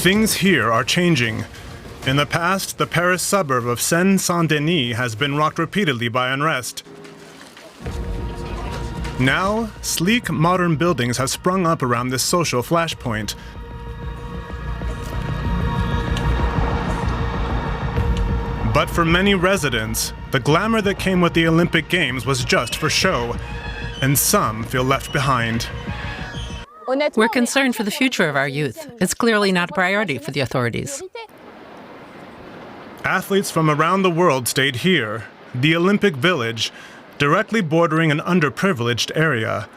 Things here are changing. In the past, the Paris suburb of Saint-Denis has been rocked repeatedly by unrest. Now, sleek, modern buildings have sprung up around this social flashpoint. But for many residents, the glamour that came with the Olympic Games was just for show, and some feel left behind. We're concerned for the future of our youth. It's clearly not a priority for the authorities. Athletes from around the world stayed here, the Olympic Village, directly bordering an underprivileged area.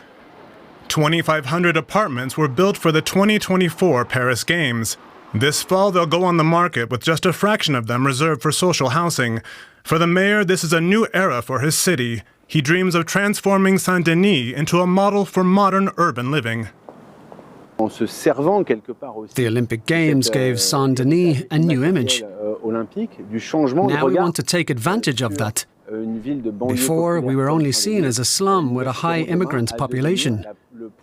2,500 apartments were built for the 2024 Paris Games. This fall, they'll go on the market with just a fraction of them reserved for social housing. For the mayor, this is a new era for his city. He dreams of transforming Saint-Denis into a model for modern urban living. The Olympic Games gave Saint-Denis a new image. Now we want to take advantage of that. Before, we were only seen as a slum with a high immigrant population.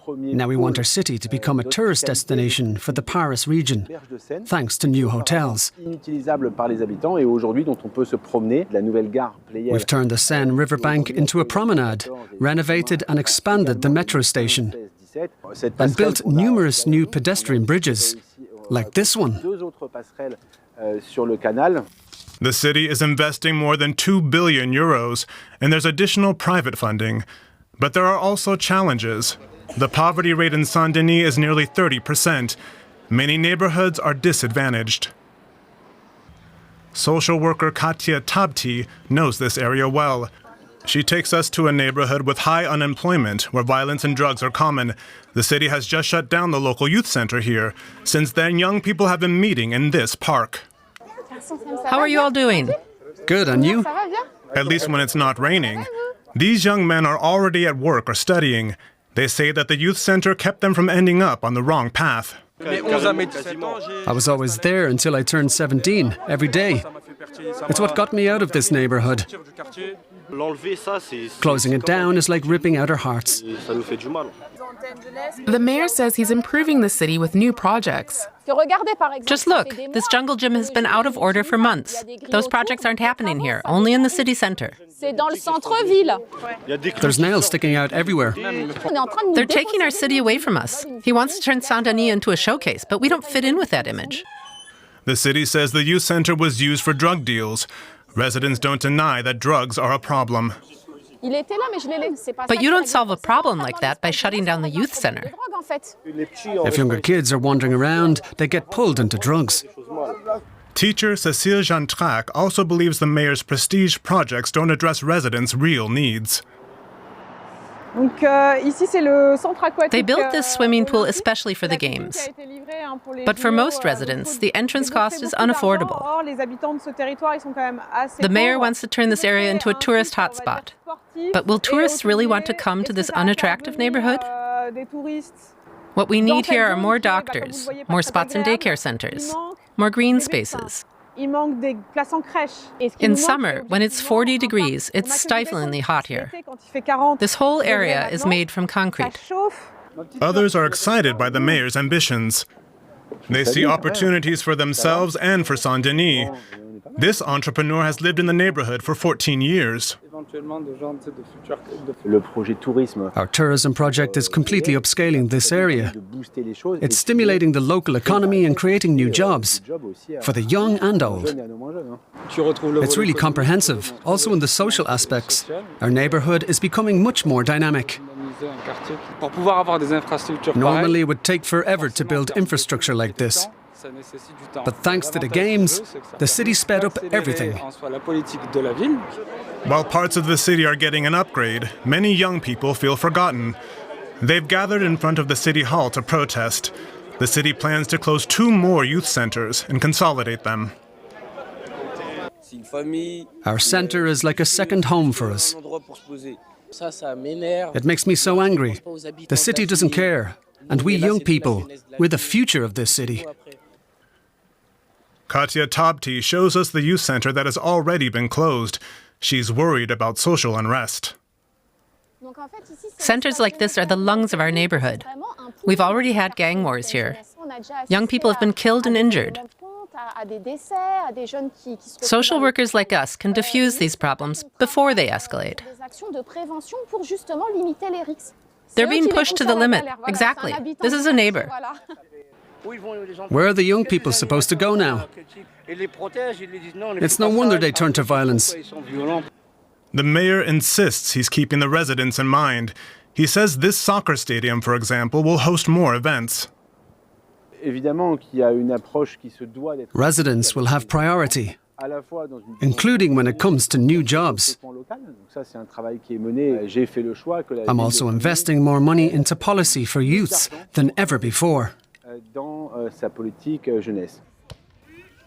Now we want our city to become a tourist destination for the Paris region, thanks to new hotels. We've turned the Seine riverbank into a promenade, renovated and expanded the metro station, and built numerous new pedestrian bridges, like this one. The city is investing more than 2 billion euros, and there's additional private funding. But there are also challenges. The poverty rate in Saint-Denis is nearly 30%. Many neighborhoods are disadvantaged. Social worker Katia Tabti knows this area well. She takes us to a neighborhood with high unemployment, where violence and drugs are common. The city has just shut down the local youth center here. Since then, young people have been meeting in this park. How are you all doing? Good, and you? At least when it's not raining. These young men are already at work or studying. They say that the youth center kept them from ending up on the wrong path. I was always there until I turned 17, every day. It's what got me out of this neighborhood. Closing it down is like ripping out our hearts. The mayor says he's improving the city with new projects. Just look, this jungle gym has been out of order for months. Those projects aren't happening here, only in the city center. There's nails sticking out everywhere. They're taking our city away from us. He wants to turn Saint-Denis into a showcase, but we don't fit in with that image. The city says the youth center was used for drug deals. Residents don't deny that drugs are a problem. But you don't solve a problem like that by shutting down the youth center. If younger kids are wandering around, they get pulled into drugs. Teacher Cécile Jantrac also believes the mayor's prestige projects don't address residents' real needs. They built this swimming pool especially for the games. But for most residents, the entrance cost is unaffordable. The mayor wants to turn this area into a tourist hotspot. But will tourists really want to come to this unattractive neighborhood? What we need here are more doctors, more spots in daycare centers, more green spaces. In summer, when it's 40 degrees, it's stiflingly hot here. This whole area is made from concrete. Others are excited by the mayor's ambitions. They see opportunities for themselves and for Saint-Denis. This entrepreneur has lived in the neighborhood for 14 years. Our tourism project is completely upscaling this area. It's stimulating the local economy and creating new jobs for the young and old. It's really comprehensive, also in the social aspects. Our neighborhood is becoming much more dynamic. Normally, it would take forever to build infrastructure like this. But thanks to the games, the city sped up everything. While parts of the city are getting an upgrade, many young people feel forgotten. They've gathered in front of the city hall to protest. The city plans to close 2 more youth centers and consolidate them. Our center is like a second home for us. It makes me so angry. The city doesn't care. And we young people, we're the future of this city. Katia Tabti shows us the youth center that has already been closed. She's worried about social unrest. Centers like this are the lungs of our neighborhood. We've already had gang wars here. Young people have been killed and injured. Social workers like us can diffuse these problems before they escalate. They're being pushed to the limit. Exactly. This is a neighbor. Where are the young people supposed to go now? It's no wonder they turn to violence. The mayor insists he's keeping the residents in mind. He says this soccer stadium, for example, will host more events. Residents will have priority, including when it comes to new jobs. I'm also investing more money into policy for youths than ever before.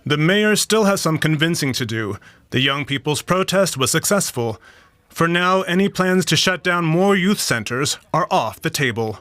The mayor still has some convincing to do. The young people's protest was successful. For now, any plans to shut down more youth centers are off the table.